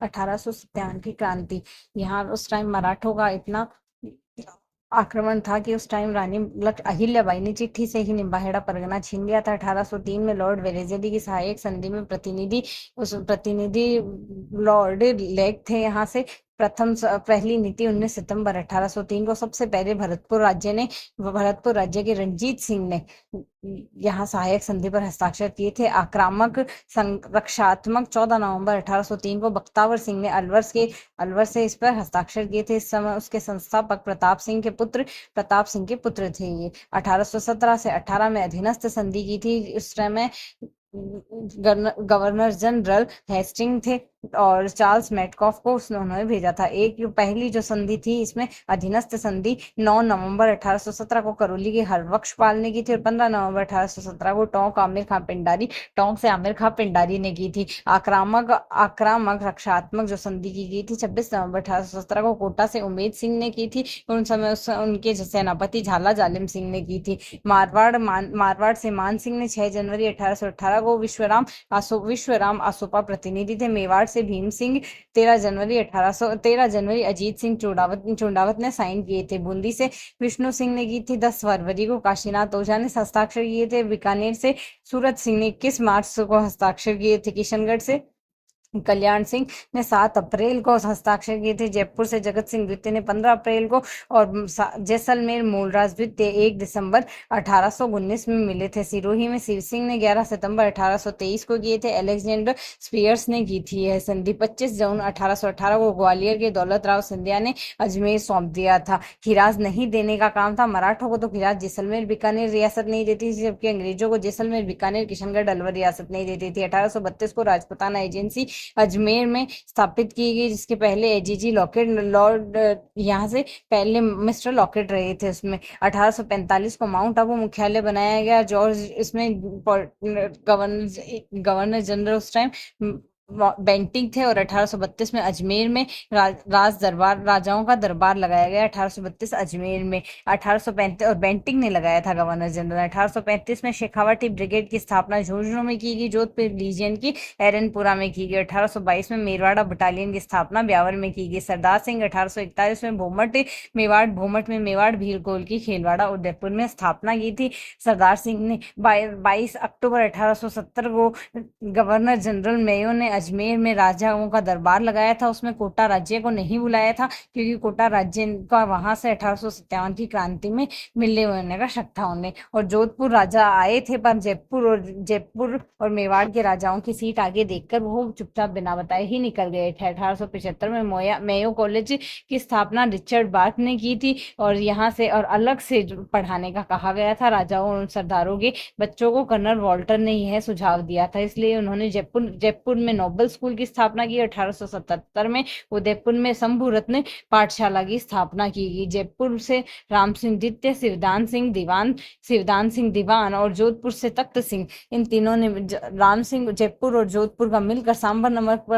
1857 की क्रांति। यहाँ उस टाइम मराठों का इतना आक्रमण था कि उस टाइम रानी अहिल्याबाई ने चिट्ठी से ही निम्बाहेड़ा परगना छीन लिया था। 1803 में लॉर्ड वेलेस्ली की सहायक संधि में प्रतिनिधि लॉर्ड लेग थे यहाँ से। पहली नीति 19 सितंबर 1803 को सबसे पहले भरतपुर राज्य के रणजीत सिंह ने यहाँ सहायक संधि पर हस्ताक्षर किए थे। आक्रामक संरक्षात्मक 14 नवंबर 1803 को बख्तावर सिंह ने अलवर से इस पर हस्ताक्षर किए थे। इस समय उसके संस्थापक प्रताप सिंह के पुत्र थे। ये 1817 से 18 में अधीनस्थ संधि की थी। उस समय गवर्नर जनरल हेस्टिंग थे और चार्ल्स मेटकॉफ को उन्होंने भेजा था। पहली जो संधि थी इसमें अधीनस्थ संधि 9 नवंबर 1817 को करौली के हरबख्शपाल ने की थी और 15 नवंबर 1817 को टोंक से आमिर खां पिंडारी ने की थी। आक्रामक रक्षात्मक जो संधि की गई थी 26 नवंबर 1817 को कोटा से उमेद सिंह ने की थी। उन समय उनके सेनापति झाला जालिम सिंह ने की थी। मारवाड़ से मान सिंह ने 6 जनवरी 1818 को विश्वराम आसोपा प्रतिनिधि थे। मेवाड़ से भीम सिंह 13 जनवरी अजीत सिंह चुंडावत ने साइन किए थे। बूंदी से विष्णु सिंह ने की थी 10 फरवरी को। काशीनाथ ओझा ने हस्ताक्षर किए थे। बीकानेर से सूरत सिंह ने 21 मार्च को हस्ताक्षर किए थे। किशनगढ़ से कल्याण सिंह ने 7 अप्रैल को हस्ताक्षर किए थे। जयपुर से जगत सिंह द्वितीय ने 15 अप्रैल को और जैसलमेर मूलराज द्वितीय 1 दिसंबर 1819 में मिले थे। सिरोही में शिव सिंह ने 11 सितंबर 1823 को किए थे। अलेक्जेंडर स्पियर्स ने की थी यह संधि। 25 जून 1818 को ग्वालियर के दौलत राव सिंधिया ने अजमेर सौंप दिया था। खिराज नहीं देने का काम था। मराठों को तो खिराज जैसलमेर बीकानेर रियासत नहीं देती थी, जबकि अंग्रेजों को जैसलमेर बीकानेर किशनगढ़ अलवर रियासत नहीं देती थी। 1832 को राजपुताना एजेंसी अजमेर में स्थापित की गई, जिसके पहले एजीजी लॉकेट लॉर्ड यहाँ से पहले मिस्टर लॉकेट रहे थे। उसमें 1845 को माउंट आबू मुख्यालय बनाया गया। जॉर्ज इसमें गवर्नर जनरल उस टाइम बेंटिंग थे और 1832 में अजमेर में राजाओं का दरबार लगाया गया। 1832 अजमेर में 1835 और बेंटिंग ने लगाया था गवर्नर जनरल। 1835 में शेखावटी ब्रिगेड की स्थापना झुंझुनू में की गई। जोधपुर लीजियन की एरनपुरा में की गई। 1822 में मेरवाड़ा बटालियन की स्थापना ब्यावर में की गई। सरदार सिंह 1841 में भोमट में मेवाड़ भीलकोल की खेलवाड़ा उदयपुर में स्थापना की थी। सरदार सिंह ने 22 अक्टूबर 1870 को गवर्नर जनरल मेयो ने अजमेर में राजाओं का दरबार लगाया था। उसमें कोटा राज्य को नहीं बुलाया था, क्योंकि कोटा राज्य का वहां से 1857 की क्रांति में मिलने होने का शक था उन्हें। और जोधपुर राजा आए थे, पर जयपुर और मेवाड़ के राजाओं की सीट आगे देखकर वो चुपचाप बिना बताए ही निकल गए थे। 1875 में मेयो कॉलेज की स्थापना रिचर्ड बार्क ने की थी और यहाँ से और अलग से पढ़ाने का कहा गया था। राजाओं और सरदारों के बच्चों को कर्नल वॉल्टर ने यह सुझाव दिया था, इसलिए उन्होंने जयपुर में नोबल स्कूल की स्थापना की। 1877 में उदयपुर में शंभू रत्न पाठशाला की स्थापना की गई। जयपुर से राम सिंह द्वितीय, शिवदान सिंह दीवान और जोधपुर से तख्त सिंह, इन तीनों ने राम सिंह जयपुर और जोधपुर का मिलकर सांभर नमक पर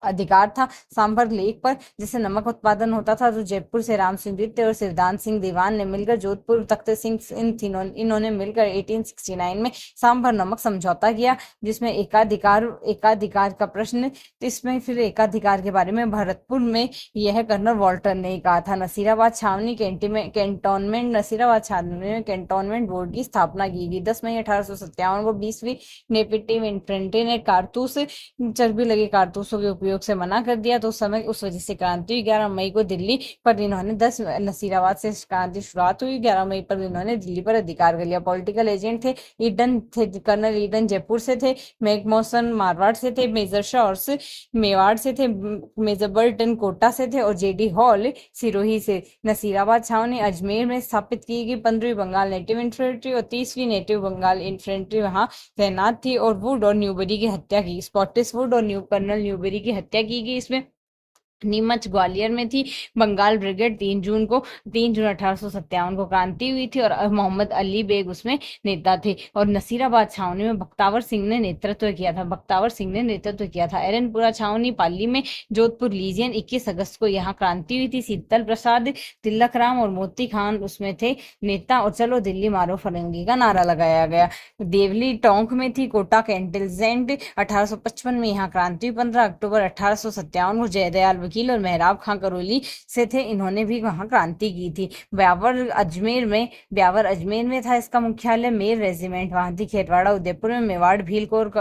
अधिकार था। सांभर लेक पर जिससे नमक उत्पादन होता था, तो जयपुर से राम सिंह द्वितीय और शिवदान सिंह दीवान ने मिलकर जोधपुर तख्त सिंह, इन्होंने मिलकर 1869 में सांभर नमक समझौता किया, जिसमें एकाधिकार का प्रश्न। इसमें फिर एकाधिकार के बारे में भरतपुर में यह कर्नल वॉल्टर ने कहा था। नसीराबाद छावनी में कैंटोनमेंट बोर्ड की स्थापना की गई। 10 मई 1857 को 20वीं नेपिटिव इन्फेंट्री ने चर्बी लगे कारतूसों के उपयोग से मना कर दिया, तो उस वजह से क्रांति हुई। 11 मई को दिल्ली पर इन्होंने नसीराबाद से क्रांति शुरुआत हुई। 11 मई पर इन्होंने दिल्ली पर अधिकार कर लिया। पॉलिटिकल एजेंट थे कर्नल ईडन जयपुर से थे, मैकमोसन मारवाड़ से थे, मेजर शॉर्स मेवाड़ से थे, मेजर बर्टन कोटा से थे और जेडी हॉल सिरोही से। नसीराबाद छावनी अजमेर में स्थापित की गई। 15वीं बंगाल नेटिव इन्फेंट्री और 30वीं नेटिव बंगाल इन्फेंट्री वहां तैनात थी और वुड और न्यूबरी की हत्या की। स्कॉटिश वुड और कर्नल न्यूबरी की हत्या की गई। इसमें नीमच ग्वालियर में थी। बंगाल ब्रिगेड 3 जून 1857 को क्रांति हुई थी और मोहम्मद अली बेग उसमें नेता थे। और नसीराबाद छावनी में बख्तावर सिंह ने नेतृत्व किया था। एरनपुरा छावनी पाली में जोधपुर लीजियन 21 अगस्त को यहाँ क्रांति हुई थी। शीतल प्रसाद, तिलक राम और मोती खान उसमें थे नेता। और चलो दिल्ली मारो फरंगी का नारा लगाया गया। देवली टोंक में थी। कोटा कैंटनमेंट 1855 में यहाँ क्रांति हुई। 15 अक्टूबर 1857 को जयदयाल वकील और मेहराब खां करौली से थे, इन्होंने भी वहां क्रांति की थी। ब्यावर अजमेर में था इसका मुख्यालय। मेर रेजिमेंट वहां थी। खेतवाड़ा उदयपुर में। मेवाड़ भील कोर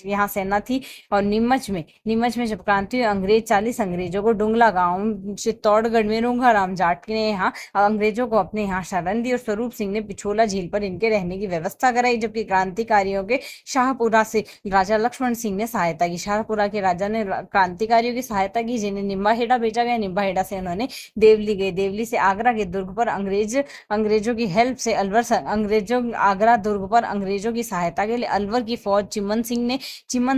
यहाँ सेना थी। और नीमच में जब क्रांति हुई, 40 अंग्रेजों को डुंगला गांव चित्तौड़गढ़ में रूंघाराम जाट ने यहाँ अंग्रेजों को अपने यहाँ शरण दी और स्वरूप सिंह ने पिछोला झील पर इनके रहने की व्यवस्था कराई। जबकि क्रांतिकारियों के शाहपुरा से राजा लक्ष्मण सिंह ने सहायता की। शाहपुरा के राजा ने क्रांतिकारियों की सहायता की, जिन्हें निम्बाहेड़ा भेजा गया। निम्बाहेड़ा से उन्होंने देवली गए। देवली से आगरा के दुर्ग पर अंग्रेजों की हेल्प से आगरा दुर्ग पर अंग्रेजों की सहायता के लिए अलवर की फौज चिमन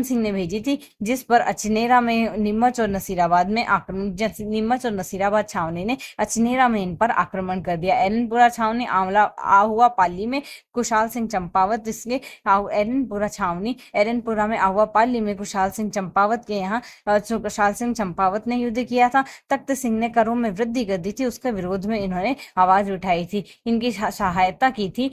सिंह ने भेजी थी, जिस पर अचनेरा में नीमच और नसीराबाद छावनी ने अचनेरा में इन पर आक्रमण कर दिया। एरनपुरा छावनी आहुआ पाली में कुशाल सिंह चंपावत एरनपुरा में आहुआ पाली में कुशाल सिंह चंपावत के यहाँ कुशाल सिंह चंपावत ने युद्ध किया था। तख्त सिंह ने करों में वृद्धि कर दी थी, उसके विरोध में इन्होंने आवाज उठाई थी। इनकी सहायता की थी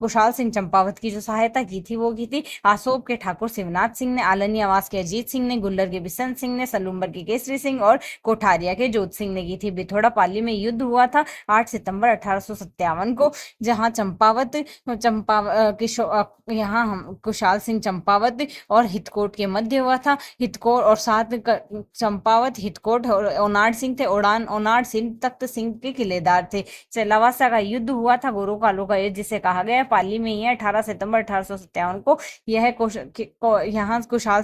कुशाल सिंह चंपावत की जो सहायता की थी वो की थी आसोब के ठाकुर शिवनाथ सिंह ने, आलनी आवास के अजीत सिंह ने, गुल्लर के बिशन सिंह ने, सलूम्बर के केसरी सिंह और कोठारिया के जोत सिंह ने की थी। बिथोड़ा पाली में युद्ध हुआ था 8 सितंबर 1857 को, जहां कुशाल सिंह चंपावत और हितकोट के मध्य हुआ था। हितकोट और साथ चंपावत, हितकोट और ओनाड सिंह थे। ओनाड सिंह तख्त सिंह के किलेदार थे। लवासा का युद्ध हुआ था, गोरो कालो का युद्ध जिसे कहा गया। पाली में ही 18 सितंबर 1857 को यहाँ कुशाल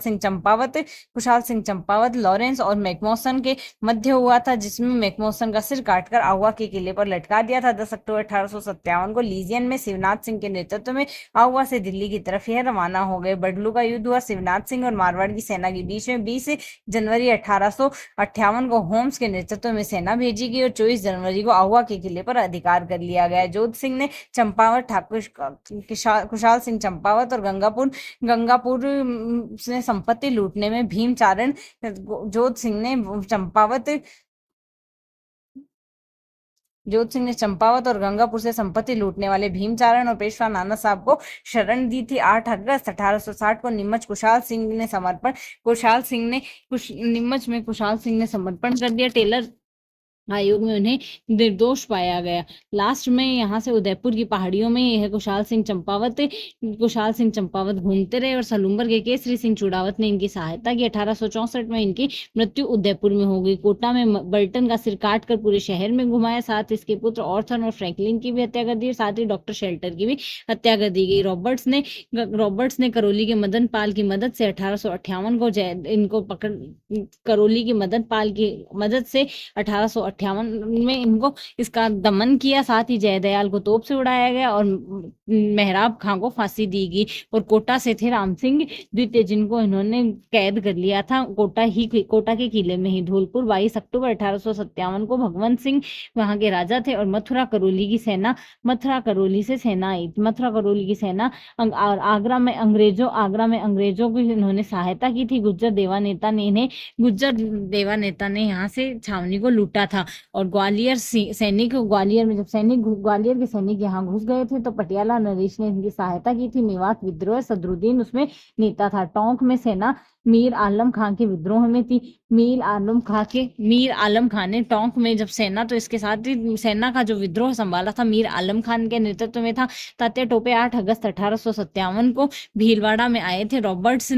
सिंह चंपावत लॉरेंस और मैकमोसन के मध्य हुआ था, जिसमें मैकमोसन का सिर काटकर आहुआ के किले पर लटका दिया था। 10 अक्टूबर 1857 को लीजियन में शिवनाथ सिंह के नेतृत्व में आहुआ से दिल्ली की तरफ यह रवाना हो गए। बडलू का युद्ध हुआ शिवनाथ सिंह और मारवाड़ की सेना के बीच में। 20 जनवरी 1858 को होम्स के नेतृत्व में सेना भेजी गई और 24 जनवरी को आहुआ के किले पर अधिकार कर लिया गया। जोध सिंह ने चंपावत, कुशाल सिंह चंपावत और गंगापुर से संपत्ति लूटने में भीमचारण जोध सिंह ने चंपावत और गंगापुर से संपत्ति लूटने वाले भीमचारण और पेशवा नाना साहब को शरण दी थी। 8 अगस्त 1860 को नीमच में कुशाल सिंह ने समर्पण कर दिया। टेलर आयोग में उन्हें निर्दोष पाया गया। लास्ट में यहाँ से उदयपुर की पहाड़ियों में यह कुशाल सिंह चंपावत घूमते रहे और सलूम्बर के केसरी सिंह चुड़ावत ने इनकी सहायता की। 1864 में इनकी मृत्यु उदयपुर में हो गई। कोटा में बर्टन का सिर काट कर पूरे शहर में घुमाया। साथ इसके पुत्र ऑर्थन और फ्रैंकलिन की भी हत्या कर दी। साथ ही डॉक्टर शेल्टर की भी हत्या कर दी गई। रॉबर्ट्स ने करौली के मदन पाल की मदद से 1858 को इनको पकड़ करौली की मदन पाल की मदद से 1858 में इनको इसका दमन किया। साथ ही जयदयाल को तोप से उड़ाया गया और मेहराब खां को फांसी दी गई। और कोटा से थे राम सिंह द्वितीय, जिनको इन्होंने कैद कर लिया था कोटा के किले में ही। धौलपुर 22 अक्टूबर 1857 को भगवंत सिंह वहां के राजा थे और मथुरा करौली की सेना आई। मथुरा करौली की सेना और आगरा में अंग्रेजों की इन्होंने सहायता की थी। गुज्जर देवा नेता ने यहाँ से छावनी को लूटा था। और ग्वालियर के सैनिक यहाँ घुस गए थे तो पटियाला नरेश ने इनकी सहायता की थी। मेवात विद्रोह सदरुद्दीन उसमें नेता था। टोंक में सेना मीर आलम खां के विद्रोह में थी। मीर आलम खान ने टोंक में जब सेना, तो इसके साथ ही सेना का जो विद्रोह संभाला था मीर आलम खान के नेतृत्व में था। तात्या टोपे 8 अगस्त 1857 को भीलवाड़ा में आए थे। रॉबर्ट से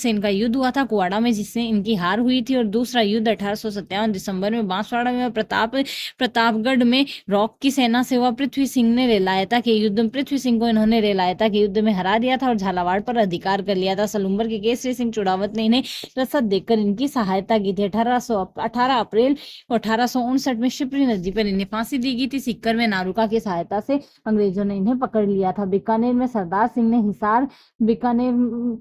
इनका युद्ध हुआ था कुआड़ा में, जिससे इनकी हार हुई थी। और दूसरा युद्ध 1857 दिसंबर में बांसवाड़ा में प्रतापगढ़ में रॉक की सेना से हुआ। पृथ्वी सिंह ने रेलायता के युद्ध में हरा दिया था और झालावाड़ पर अधिकार कर लिया था। सलूम्बर के के केसरी सिंह चुड़ावत ने इन्हें रसद देकर इनकी सहायता की थी। 18 अप्रैल 1859 में शिप्री नदी पर इन्हें फांसी दी गई थी। सीकर में नारुका की सहायता से अंग्रेजों ने इन्हें पकड़ लिया था। बीकानेर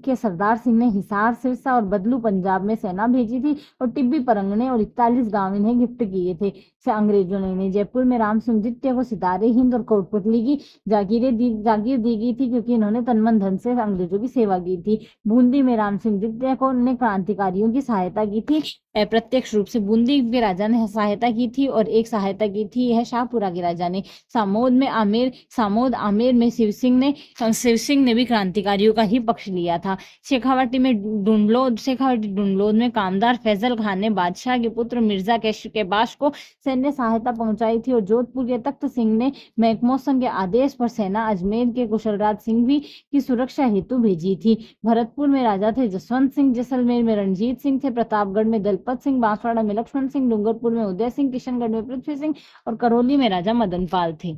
के सरदार सिंह ने हिसार, सिरसा और बदलू पंजाब में सेना भेजी थी और टिब्बी परगने और 41 गांव इन्हें गिफ्ट किए थे। अंग्रेजों ने इन्हें जयपुर में राम सिंह द्वितीय को सितारे हिंद और कोटपुतली की जागीर दी गई थी, क्योंकि इन्होंने तन मन धन से अंग्रेजों की सेवा की थी। बूंदी में राम सिंह द्वितीय को ने क्रांतिकारियों की सहायता की थी। अप्रत्यक्ष रूप से बूंदी के राजा ने सहायता की थी और एक सहायता की थी यह शाहपुरा के राजा ने। सामोद आमेर में शिव सिंह ने भी क्रांतिकारियों का ही पक्ष लिया था। शेखावाटी डुंडलोद में कामदार फैजल खान ने बादशाह के पुत्र मिर्जा कैबाश को सैन्य सहायता पहुंचाई थी और जोधपुर के तख्त सिंह ने मैकमोहसन के आदेश पर सेना अजमेर के कुशलराज सिंह भी की सुरक्षा हेतु भेजी थी। भरतपुर में राजा थे जसवंत सिंह, जैसलमेर में रणजीत सिंह थे, प्रतापगढ़ में दलपत सिंह, बांसवाड़ा में लक्ष्मण सिंह, डूंगरपुर में उदय सिंह, किशनगढ़ में पृथ्वी सिंह और करौली में राजा मदन पाल थे।